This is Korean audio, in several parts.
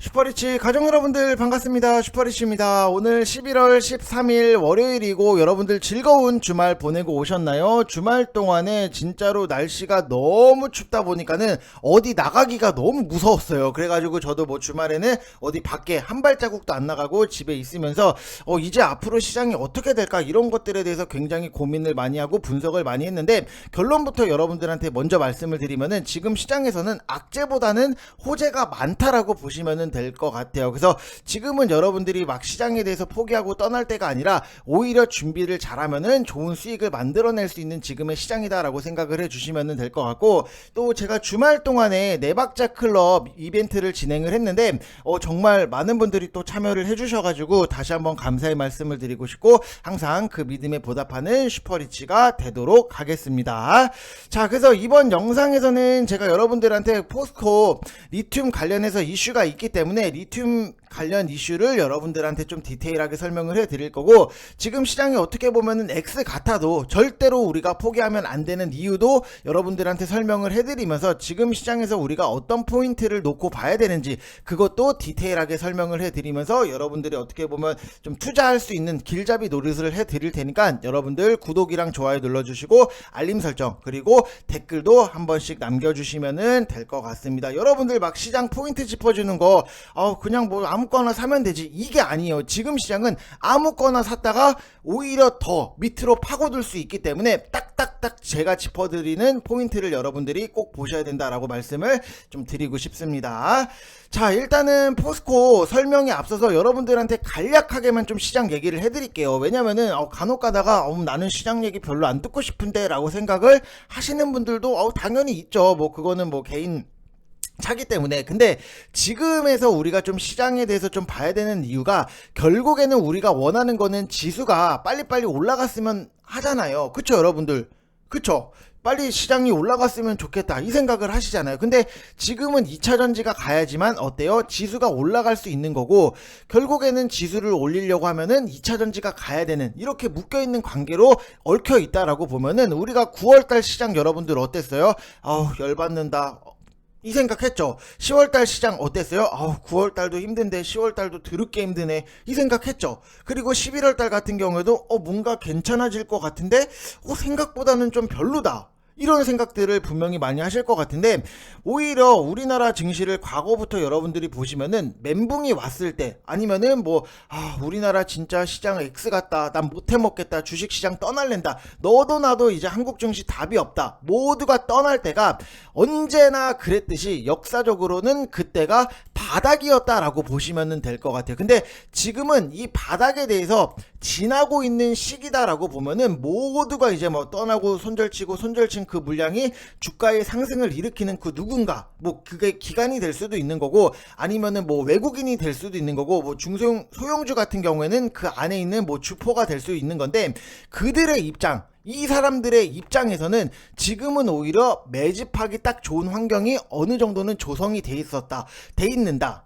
슈퍼리치 가족 여러분들 반갑습니다. 슈퍼리치입니다. 오늘 11월 13일 월요일이고 여러분들 즐거운 주말 보내고 오셨나요? 주말 동안에 진짜로 날씨가 너무 춥다 보니까는 어디 나가기가 너무 무서웠어요. 그래가지고 저도 뭐 주말에는 어디 밖에 한 발자국도 안 나가고 집에 있으면서 이제 앞으로 시장이 어떻게 될까 이런 것들에 대해서 굉장히 고민을 많이 하고 분석을 많이 했는데, 결론부터 여러분들한테 먼저 말씀을 드리면은 지금 시장에서는 악재보다는 호재가 많다라고 보시면은 될 것 같아요. 그래서 지금은 여러분들이 막 시장에 대해서 포기하고 떠날 때가 아니라 오히려 준비를 잘하면은 좋은 수익을 만들어낼 수 있는 지금의 시장이다라고 생각을 해주시면 될 것 같고, 또 제가 주말 동안에 네박자 클럽 이벤트를 진행을 했는데 정말 많은 분들이 또 참여를 해주셔가지고 다시 한번 감사의 말씀을 드리고 싶고, 항상 그 믿음에 보답하는 슈퍼리치가 되도록 하겠습니다. 자, 그래서 이번 영상에서는 제가 여러분들한테 포스코 리튬 관련해서 이슈가 있기 때문에 리튬 관련 이슈를 여러분들한테 좀 디테일하게 설명을 해드릴 거고, 지금 시장이 어떻게 보면은 X 같아도 절대로 우리가 포기하면 안 되는 이유도 여러분들한테 설명을 해드리면서 지금 시장에서 우리가 어떤 포인트를 놓고 봐야 되는지 그것도 디테일하게 설명을 해드리면서 여러분들이 어떻게 보면 좀 투자할 수 있는 길잡이 노릇을 해드릴 테니까 여러분들 구독이랑 좋아요 눌러주시고 알림 설정 그리고 댓글도 한 번씩 남겨주시면 될 것 같습니다. 여러분들 막 시장 포인트 짚어주는 거 그냥 뭐 아무거나 사면 되지, 이게 아니에요. 지금 시장은 아무거나 샀다가 오히려 더 밑으로 파고들 수 있기 때문에 딱딱딱 제가 짚어드리는 포인트를 여러분들이 꼭 보셔야 된다라고 말씀을 좀 드리고 싶습니다. 자, 일단은 포스코 설명에 앞서서 여러분들한테 간략하게만 좀 시장 얘기를 해드릴게요. 왜냐면은 간혹 가다가 나는 시장 얘기 별로 안 듣고 싶은데 라고 생각을 하시는 분들도 당연히 있죠. 뭐 그거는 뭐 개인 차기 때문에. 근데 지금에서 우리가 좀 시장에 대해서 좀 봐야 되는 이유가, 결국에는 우리가 원하는 거는 지수가 빨리빨리 올라갔으면 하잖아요. 그쵸 여러분들? 그쵸? 빨리 시장이 올라갔으면 좋겠다 이 생각을 하시잖아요. 근데 지금은 2차전지가 가야지만 어때요? 지수가 올라갈 수 있는 거고, 결국에는 지수를 올리려고 하면은 2차전지가 가야 되는, 이렇게 묶여있는 관계로 얽혀 있다라고 보면은, 우리가 9월달 시장 여러분들 어땠어요? 열받는다 이 생각했죠. 10월달 시장 어땠어요? 9월달도 힘든데 10월달도 드럽게 힘드네 이 생각했죠. 그리고 11월달 같은 경우에도 뭔가 괜찮아질 것 같은데 생각보다는 좀 별로다, 이런 생각들을 분명히 많이 하실 것 같은데, 오히려 우리나라 증시를 과거부터 여러분들이 보시면은 멘붕이 왔을 때, 아니면은 우리나라 진짜 시장 X 같다, 난 못해먹겠다, 주식시장 떠날랜다, 너도 나도 이제 한국 증시 답이 없다, 모두가 떠날 때가 언제나 그랬듯이 역사적으로는 그때가 바닥이었다라고 보시면 될 것 같아요. 근데 지금은 이 바닥에 대해서 지나고 있는 시기다라고 보면은, 모두가 이제 떠나고 손절치고 손절친 그 물량이 주가의 상승을 일으키는 그 누군가, 그게 기관이 될 수도 있는 거고, 아니면은 외국인이 될 수도 있는 거고, 소형주 같은 경우에는 그 안에 있는 주포가 될 수 있는 건데, 그들의 입장, 이 사람들의 입장에서는 지금은 오히려 매집하기 딱 좋은 환경이 어느 정도는 조성이 돼 있는다.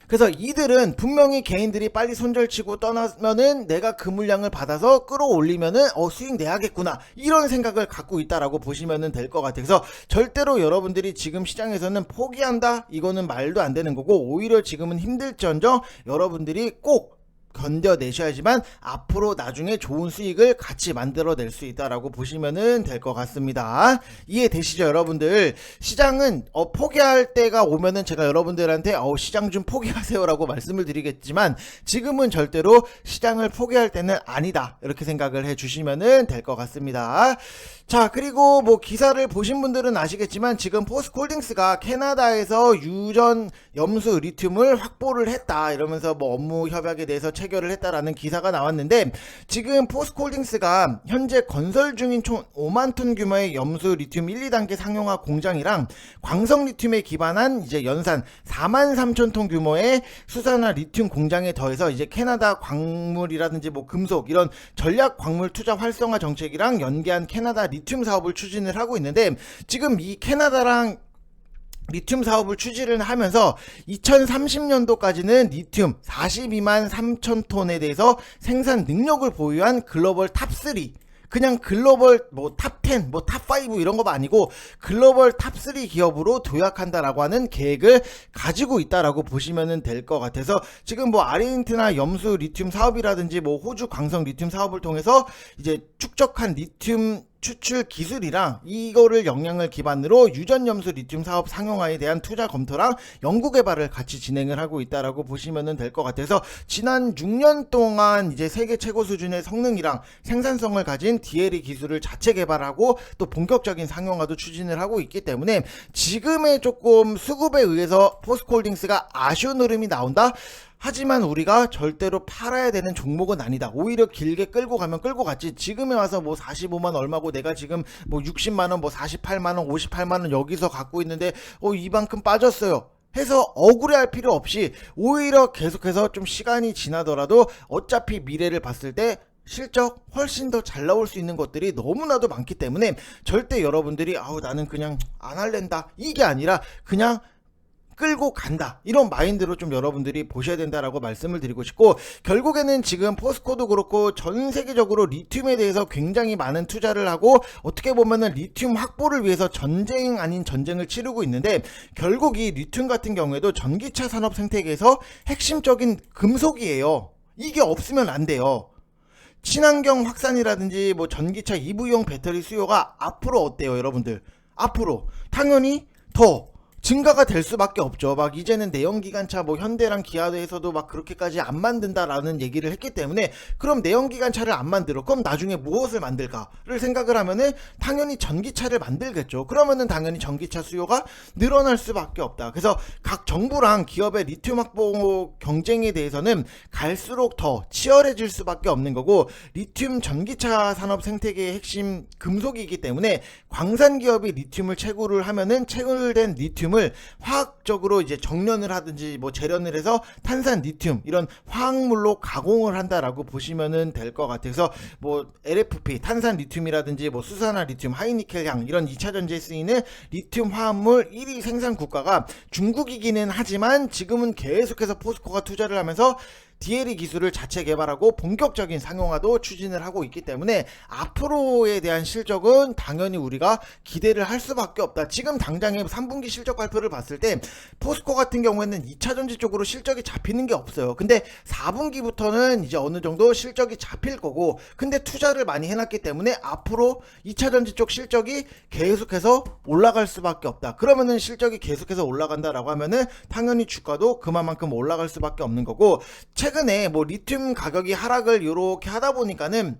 그래서 이들은 분명히 개인들이 빨리 손절치고 떠나면은 내가 그 물량을 받아서 끌어올리면은 수익 내야겠구나, 이런 생각을 갖고 있다라고 보시면 될 것 같아요. 그래서 절대로 여러분들이 지금 시장에서는 포기한다, 이거는 말도 안 되는 거고, 오히려 지금은 힘들지언정 여러분들이 꼭 견뎌내셔야지만 앞으로 나중에 좋은 수익을 같이 만들어낼 수 있다라고 보시면 될 것 같습니다. 이해되시죠 여러분들? 시장은 포기할 때가 오면은 제가 여러분들한테 시장 좀 포기하세요 라고 말씀을 드리겠지만, 지금은 절대로 시장을 포기할 때는 아니다, 이렇게 생각을 해주시면 될 것 같습니다. 자, 그리고 기사를 보신 분들은 아시겠지만, 지금 포스코홀딩스가 캐나다에서 유전 염수 리튬을 확보를 했다, 이러면서 업무 협약에 대해서 체결을 했다라는 기사가 나왔는데, 지금 포스코홀딩스가 현재 건설 중인 총 5만 톤 규모의 염수 리튬 1, 2단계 상용화 공장이랑 광석 리튬에 기반한 이제 연산 4만 3천 톤 규모의 수산화 리튬 공장에 더해서 이제 캐나다 광물이라든지 금속 이런 전략 광물 투자 활성화 정책이랑 연계한 캐나다 리튬 사업을 추진을 하고 있는데, 지금 이 캐나다랑 리튬 사업을 추진을 하면서 2030년도까지는 리튬 42만 3천 톤에 대해서 생산 능력을 보유한 글로벌 탑3, 그냥 글로벌 뭐 탑 10, 뭐 탑 5 이런 거 아니고 글로벌 탑 3 기업으로 도약한다라고 하는 계획을 가지고 있다라고 보시면 될 것 같아서 지금 뭐 아르헨티나 염수 리튬 사업이라든지 뭐 호주 광석 리튬 사업을 통해서 이제 축적한 리튬 추출 기술이랑 이거를 역량을 기반으로 유전염수 리튬 사업 상용화에 대한 투자 검토랑 연구 개발을 같이 진행을 하고 있다라고 보시면 될 것 같아서 지난 6년 동안 이제 세계 최고 수준의 성능이랑 생산성을 가진 DLE 기술을 자체 개발하고 또 본격적인 상용화도 추진을 하고 있기 때문에 지금의 조금 수급에 의해서 포스코홀딩스가 아쉬운 흐름이 나온다. 하지만 우리가 절대로 팔아야 되는 종목은 아니다. 오히려 길게 끌고 가면 끌고 갔지. 지금에 와서 뭐 45만 얼마고 내가 지금 뭐 60만원, 뭐 48만원, 58만원 여기서 갖고 있는데 이만큼 빠졌어요 해서 억울해할 필요 없이 오히려 계속해서 좀 시간이 지나더라도 어차피 미래를 봤을 때 실적 훨씬 더 잘 나올 수 있는 것들이 너무나도 많기 때문에 절대 여러분들이 나는 그냥 안 할랜다 이게 아니라 그냥 끌고 간다 이런 마인드로 좀 여러분들이 보셔야 된다라고 말씀을 드리고 싶고, 결국에는 지금 포스코도 그렇고 전 세계적으로 리튬에 대해서 굉장히 많은 투자를 하고 어떻게 보면은 리튬 확보를 위해서 전쟁 아닌 전쟁을 치르고 있는데, 결국 이 리튬 같은 경우에도 전기차 산업 생태계에서 핵심적인 금속이에요. 이게 없으면 안 돼요. 친환경 확산이라든지 뭐 전기차 EV용 배터리 수요가 앞으로 어때요 여러분들? 앞으로 당연히 더 증가가 될 수밖에 없죠. 막 이제는 내연기관차 뭐 현대랑 기아에서도 막 그렇게까지 안 만든다라는 얘기를 했기 때문에, 그럼 내연기관차를 안 만들어 그럼 나중에 무엇을 만들까를 생각을 하면은 당연히 전기차를 만들겠죠. 그러면은 당연히 전기차 수요가 늘어날 수밖에 없다. 그래서 각 정부랑 기업의 리튬 확보 경쟁에 대해서는 갈수록 더 치열해질 수밖에 없는 거고, 리튬 전기차 산업 생태계의 핵심 금속이기 때문에 광산 기업이 리튬을 채굴을 하면은 채굴된 리튬을 화학적으로 이제 정련을 하든지 뭐 재련을 해서 탄산 리튬 이런 화학물로 가공을 한다라고 보시면은 될 것 같아서, 뭐 LFP 탄산 리튬이라든지 뭐 수산화 리튬, 하이니켈향 이런 2차 전지에 쓰이는 리튬 화합물 1위 생산 국가가 중국이기는 하지만 지금은 계속해서 포스코가 투자를 하면서 DLE 기술을 자체 개발하고 본격적인 상용화도 추진을 하고 있기 때문에 앞으로에 대한 실적은 당연히 우리가 기대를 할 수밖에 없다. 지금 당장에 3분기 실적 발표를 봤을 때 포스코 같은 경우에는 2차전지 쪽으로 실적이 잡히는 게 없어요. 근데 4분기부터는 이제 어느 정도 실적이 잡힐 거고, 근데 투자를 많이 해놨기 때문에 앞으로 2차전지 쪽 실적이 계속해서 올라갈 수밖에 없다. 그러면은 실적이 계속해서 올라간다라고 하면은 당연히 주가도 그만큼 올라갈 수밖에 없는 거고, 최근에 뭐 리튬 가격이 하락을 이렇게 하다 보니까는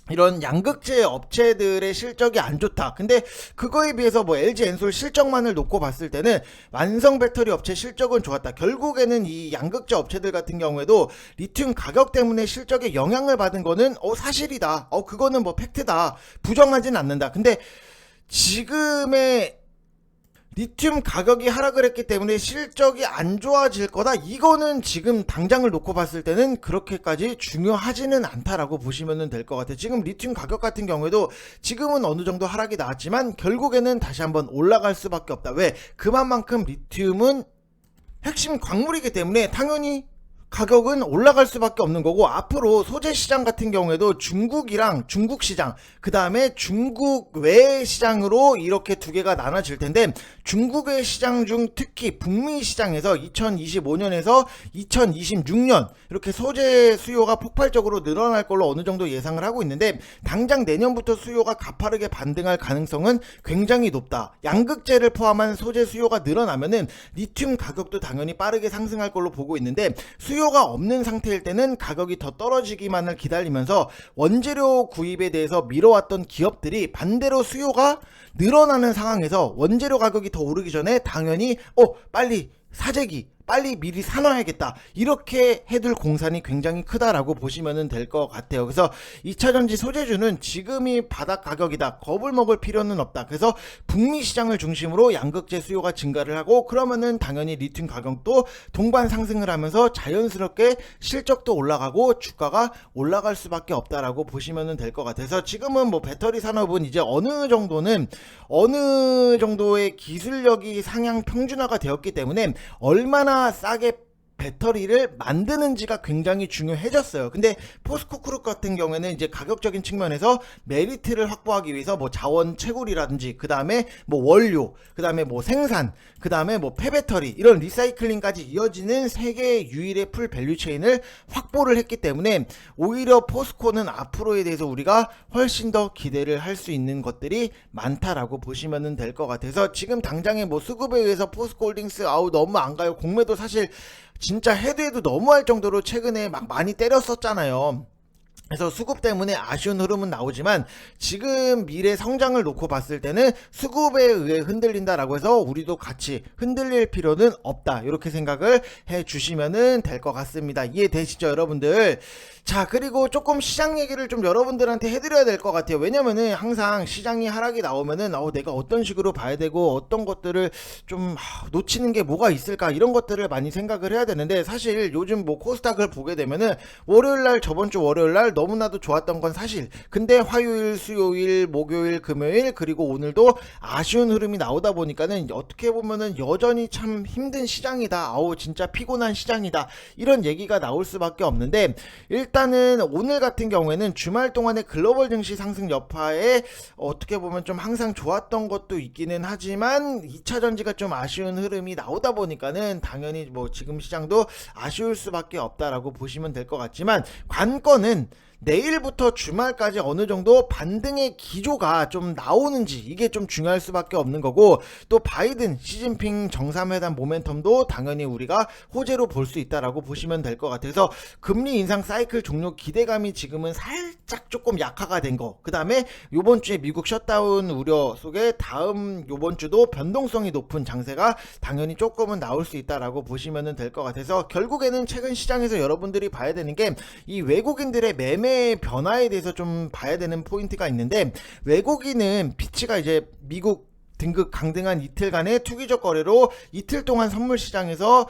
이런 양극재 업체들의 실적이 안 좋다. 근데 그거에 비해서 뭐 LG 엔솔 실적만을 놓고 봤을 때는 완성 배터리 업체 실적은 좋았다. 결국에는 이 양극재 업체들 같은 경우에도 리튬 가격 때문에 실적에 영향을 받은 거는 사실이다. 그거는 뭐 팩트다. 부정하진 않는다. 근데 지금의 리튬 가격이 하락을 했기 때문에 실적이 안 좋아질 거다, 이거는 지금 당장을 놓고 봤을 때는 그렇게까지 중요하지는 않다라고 보시면 될 것 같아요. 지금 리튬 가격 같은 경우에도 지금은 어느 정도 하락이 나왔지만 결국에는 다시 한번 올라갈 수밖에 없다. 왜? 그만큼 리튬은 핵심 광물이기 때문에 당연히 가격은 올라갈 수밖에 없는 거고, 앞으로 소재 시장 같은 경우에도 중국이랑 중국 시장, 그 다음에 중국 외 시장으로 이렇게 두 개가 나눠질 텐데, 중국의 시장 중 특히 북미 시장에서 2025년에서 2026년 이렇게 소재 수요가 폭발적으로 늘어날 걸로 어느 정도 예상을 하고 있는데, 당장 내년부터 수요가 가파르게 반등할 가능성은 굉장히 높다. 양극재를 포함한 소재 수요가 늘어나면은 리튬 가격도 당연히 빠르게 상승할 걸로 보고 있는데, 수요가 없는 상태일 때는 가격이 더 떨어지기만을 기다리면서 원재료 구입에 대해서 미뤄왔던 기업들이 반대로 수요가 늘어나는 상황에서 원재료 가격이 더 오르기 전에 당연히 빨리 사재기 빨리 미리 사놔야겠다, 이렇게 해둘 공산이 굉장히 크다라고 보시면 될 것 같아요. 그래서 2차전지 소재주는 지금이 바닥 가격이다, 겁을 먹을 필요는 없다. 그래서 북미 시장을 중심으로 양극재 수요가 증가를 하고, 그러면은 당연히 리튬 가격도 동반 상승을 하면서 자연스럽게 실적도 올라가고 주가가 올라갈 수밖에 없다라고 보시면 될 것 같아서, 지금은 뭐 배터리 산업은 이제 어느 정도의 기술력이 상향 평준화가 되었기 때문에 얼마나 싸게 배터리를 만드는지가 굉장히 중요해졌어요. 근데 포스코그룹 같은 경우에는 이제 가격적인 측면에서 메리트를 확보하기 위해서 뭐 자원 채굴이라든지 그 다음에 뭐 원료, 그 다음에 뭐 생산, 그 다음에 뭐 폐배터리 이런 리사이클링까지 이어지는 세계 유일의 풀 밸류체인을 확보를 했기 때문에 오히려 포스코는 앞으로에 대해서 우리가 훨씬 더 기대를 할 수 있는 것들이 많다라고 보시면 될 것 같아서 지금 당장에 뭐 수급에 의해서 포스코홀딩스 아우 너무 안 가요. 공매도 사실 진짜 해도 너무할 정도로 최근에 막 많이 때렸었잖아요. 그래서 수급 때문에 아쉬운 흐름은 나오지만 지금 미래 성장을 놓고 봤을 때는 수급에 의해 흔들린다라고 해서 우리도 같이 흔들릴 필요는 없다. 이렇게 생각을 해 주시면 될 것 같습니다. 이해되시죠, 여러분들? 자, 그리고 조금 시장 얘기를 좀 여러분들한테 해드려야 될 것 같아요. 왜냐면은 항상 시장이 하락이 나오면은 내가 어떤 식으로 봐야 되고 어떤 것들을 좀 놓치는 게 뭐가 있을까 이런 것들을 많이 생각을 해야 되는데 사실 요즘 뭐 코스닥을 보게 되면은 월요일날 저번 주 월요일날 너무나도 좋았던 건 사실 근데 화요일, 수요일, 목요일, 금요일 그리고 오늘도 아쉬운 흐름이 나오다 보니까는 어떻게 보면은 여전히 참 힘든 시장이다. 아우 진짜 피곤한 시장이다. 이런 얘기가 나올 수밖에 없는데 일단은 오늘 같은 경우에는 주말 동안의 글로벌 증시 상승 여파에 어떻게 보면 좀 항상 좋았던 것도 있기는 하지만 2차 전지가 좀 아쉬운 흐름이 나오다 보니까는 당연히 뭐 지금 시장도 아쉬울 수밖에 없다라고 보시면 될 것 같지만 관건은 내일부터 주말까지 어느 정도 반등의 기조가 좀 나오는지 이게 좀 중요할 수밖에 없는 거고 또 바이든 시진핑 정상회담 모멘텀도 당연히 우리가 호재로 볼 수 있다라고 보시면 될 것 같아서 금리 인상 사이클 종료 기대감이 지금은 살짝 조금 약화가 된 거. 그 다음에 요번 주에 미국 셧다운 우려 속에 다음 요번 주도 변동성이 높은 장세가 당연히 조금은 나올 수 있다라고 보시면 될 것 같아서 결국에는 최근 시장에서 여러분들이 봐야 되는 게 이 외국인들의 매매 변화에 대해서 좀 봐야 되는 포인트가 있는데 외국인은 피치가 이제 미국 등급 강등한 이틀간의 투기적 거래로 이틀 동안 선물 시장에서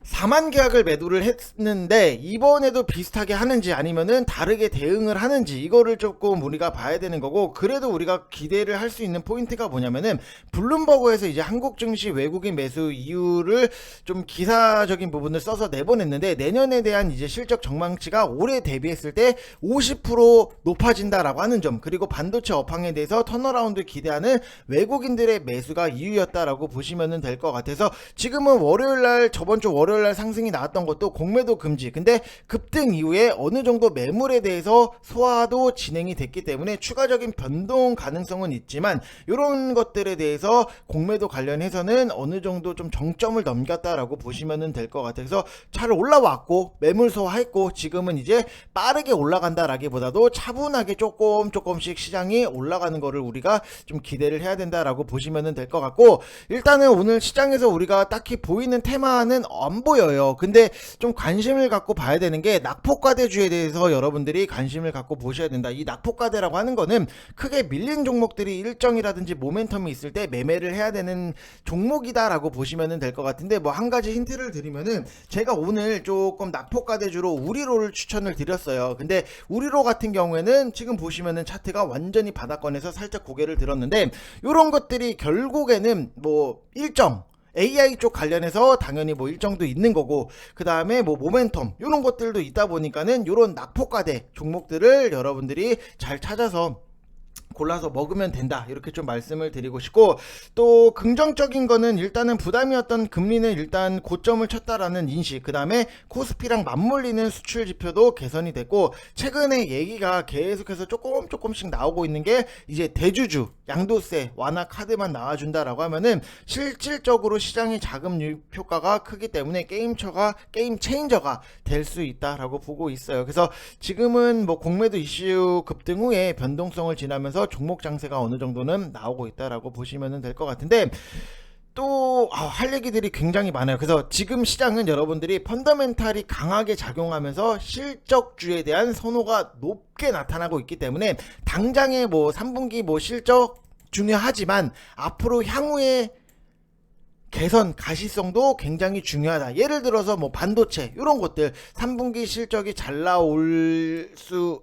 4만 계약을 매도를 했는데 이번에도 비슷하게 하는지 아니면은 다르게 대응을 하는지 이거를 조금 우리가 봐야 되는 거고 그래도 우리가 기대를 할 수 있는 포인트가 뭐냐면은 블룸버그에서 이제 한국 증시 외국인 매수 이유를 좀 기사적인 부분을 써서 내보냈는데 내년에 대한 이제 실적 전망치가 올해 대비했을 때 50% 높아진다라고 하는 점 그리고 반도체 업황에 대해서 턴어라운드 기대하는 외국인들의 매수가 이유였다라고 보시면 될 것 같아서 지금은 월요일날 저번 주 월요일날 상승이 나왔던 것도 공매도 금지 근데 급등 이후에 어느 정도 매물에 대해서 소화도 진행이 됐기 때문에 추가적인 변동 가능성은 있지만 이런 것들에 대해서 공매도 관련해서는 어느 정도 좀 정점을 넘겼다라고 보시면 될 것 같아서 잘 올라왔고 매물 소화했고 지금은 이제 빠르게 올라간다라기보다도 차분하게 조금씩 시장이 올라가는 거를 우리가 좀 기대를 해야 된다라고 보시면 될 것 같고 일단은 오늘 시장에서 우리가 딱히 보이는 테마는 안 보여요. 근데 좀 관심을 갖고 봐야 되는 게 낙폭과대주에 대해서 여러분들이 관심을 갖고 보셔야 된다. 이 낙폭과대라고 하는 거는 크게 밀린 종목들이 일정이라든지 모멘텀이 있을 때 매매를 해야 되는 종목이다라고 보시면 될 것 같은데 뭐 한 가지 힌트를 드리면은 제가 오늘 조금 낙폭과대주로 우리로를 추천을 드렸어요. 근데 우리로 같은 경우에는 지금 보시면은 차트가 완전히 바닥권에서 살짝 고개를 들었는데 이런 것들이 결국에는 뭐 일정 AI 쪽 관련해서 당연히 뭐 일정도 있는 거고 그 다음에 뭐 모멘텀 이런 것들도 있다 보니까는 이런 낙폭과대 종목들을 여러분들이 잘 찾아서 골라서 먹으면 된다 이렇게 좀 말씀을 드리고 싶고 또 긍정적인 거는 일단은 부담이었던 금리는 일단 고점을 쳤다라는 인식 그 다음에 코스피랑 맞물리는 수출 지표도 개선이 됐고 최근에 얘기가 계속해서 조금씩 나오고 있는 게 이제 대주주 양도세 완화 카드만 나와준다라고 하면은 실질적으로 시장의 자금 유입 효과가 크기 때문에 게임 체인저가 될 수 있다라고 보고 있어요. 그래서 지금은 뭐 공매도 이슈 급등 후에 변동성을 지나면서 종목 장세가 어느 정도는 나오고 있다라고 보시면 될 것 같은데 또 할 얘기들이 굉장히 많아요. 그래서 지금 시장은 여러분들이 펀더멘탈이 강하게 작용하면서 실적주에 대한 선호가 높게 나타나고 있기 때문에 당장의 뭐 3분기 뭐 실적 중요하지만 앞으로 향후에 개선 가시성도 굉장히 중요하다. 예를 들어서 뭐 반도체 이런 것들 3분기 실적이 잘 나올 수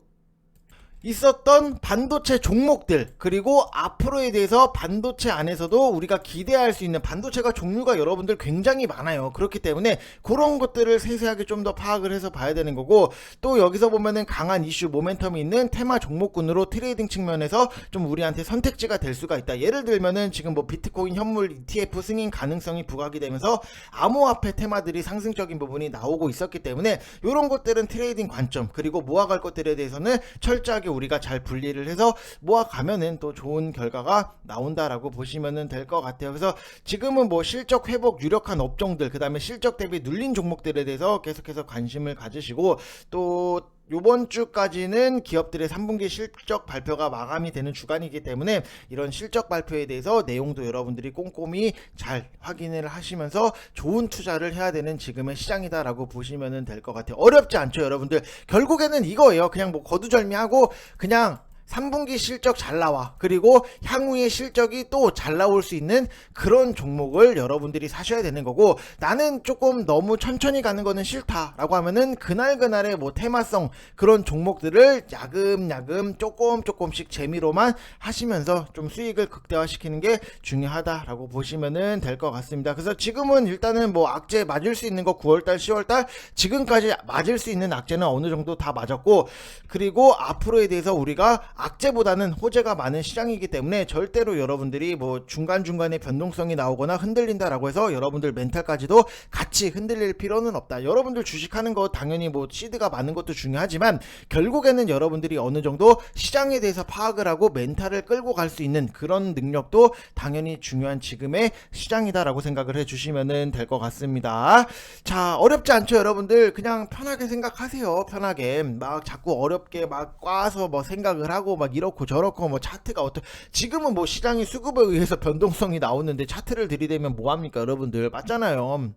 있었던 반도체 종목들, 그리고 앞으로에 대해서 반도체 안에서도 우리가 기대할 수 있는 반도체가 종류가 여러분들 굉장히 많아요. 그렇기 때문에 그런 것들을 세세하게 좀 더 파악을 해서 봐야 되는 거고, 또 여기서 보면은 강한 이슈 모멘텀이 있는 테마 종목군으로 트레이딩 측면에서 좀 우리한테 선택지가 될 수가 있다. 예를 들면은 지금 뭐 비트코인 현물 ETF 승인 가능성이 부각이 되면서 암호화폐 테마들이 상승적인 부분이 나오고 있었기 때문에 이런 것들은 트레이딩 관점, 그리고 모아갈 것들에 대해서는 철저하게 우리가 잘 분리를 해서 모아가면은 또 좋은 결과가 나온다라고 보시면 될 것 같아요. 그래서 지금은 뭐 실적 회복 유력한 업종들, 그 다음에 실적 대비 눌린 종목들에 대해서 계속해서 관심을 가지시고, 또 요번 주까지는 기업들의 3분기 실적 발표가 마감이 되는 주간이기 때문에 이런 실적 발표에 대해서 내용도 여러분들이 꼼꼼히 잘 확인을 하시면서 좋은 투자를 해야 되는 지금의 시장이다라고 보시면 될 것 같아요. 어렵지 않죠, 여러분들. 결국에는 이거예요. 그냥 뭐 거두절미하고 그냥 3분기 실적 잘 나와, 그리고 향후의 실적이 또 잘 나올 수 있는 그런 종목을 여러분들이 사셔야 되는 거고, 나는 조금 너무 천천히 가는 거는 싫다라고 하면은 그날그날의 뭐 테마성 그런 종목들을 야금야금 조금씩 재미로만 하시면서 좀 수익을 극대화시키는 게 중요하다라고 보시면 될 것 같습니다. 그래서 지금은 일단은 뭐 악재 맞을 수 있는 거 9월달 10월달 지금까지 맞을 수 있는 악재는 어느 정도 다 맞았고, 그리고 앞으로에 대해서 우리가 악재보다는 호재가 많은 시장이기 때문에 절대로 여러분들이 뭐 중간중간에 변동성이 나오거나 흔들린다라고 해서 여러분들 멘탈까지도 같이 흔들릴 필요는 없다. 여러분들 주식하는 거 당연히 뭐 시드가 많은 것도 중요하지만 결국에는 여러분들이 어느 정도 시장에 대해서 파악을 하고 멘탈을 끌고 갈 수 있는 그런 능력도 당연히 중요한 지금의 시장이다라고 생각을 해주시면 될 것 같습니다. 자, 어렵지 않죠, 여러분들. 그냥 편하게 생각하세요. 편하게 막 자꾸 어렵게 막 꽈서 뭐 생각을 하고 막 이렇고 저렇고 뭐 차트가 지금은 뭐 시장이 수급에 의해서 변동성이 나오는데 차트를 들이대면 뭐합니까, 여러분들. 맞잖아요.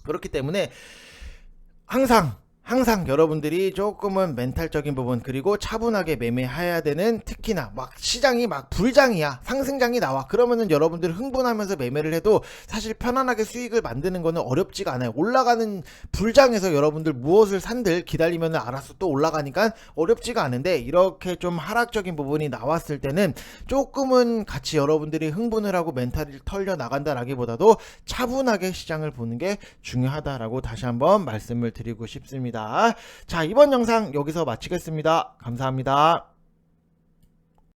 그렇기 때문에 항상 여러분들이 조금은 멘탈적인 부분, 그리고 차분하게 매매해야 되는, 특히나 막 시장이 막 불장이야, 상승장이 나와, 그러면은 여러분들 흥분하면서 매매를 해도 사실 편안하게 수익을 만드는 거는 어렵지가 않아요. 올라가는 불장에서 여러분들 무엇을 산들 기다리면 알아서 또 올라가니까 어렵지가 않은데, 이렇게 좀 하락적인 부분이 나왔을 때는 조금은 같이 여러분들이 흥분을 하고 멘탈을 털려 나간다라기보다도 차분하게 시장을 보는 게 중요하다라고 다시 한번 말씀을 드리고 싶습니다. 자, 이번 영상 여기서 마치겠습니다. 감사합니다.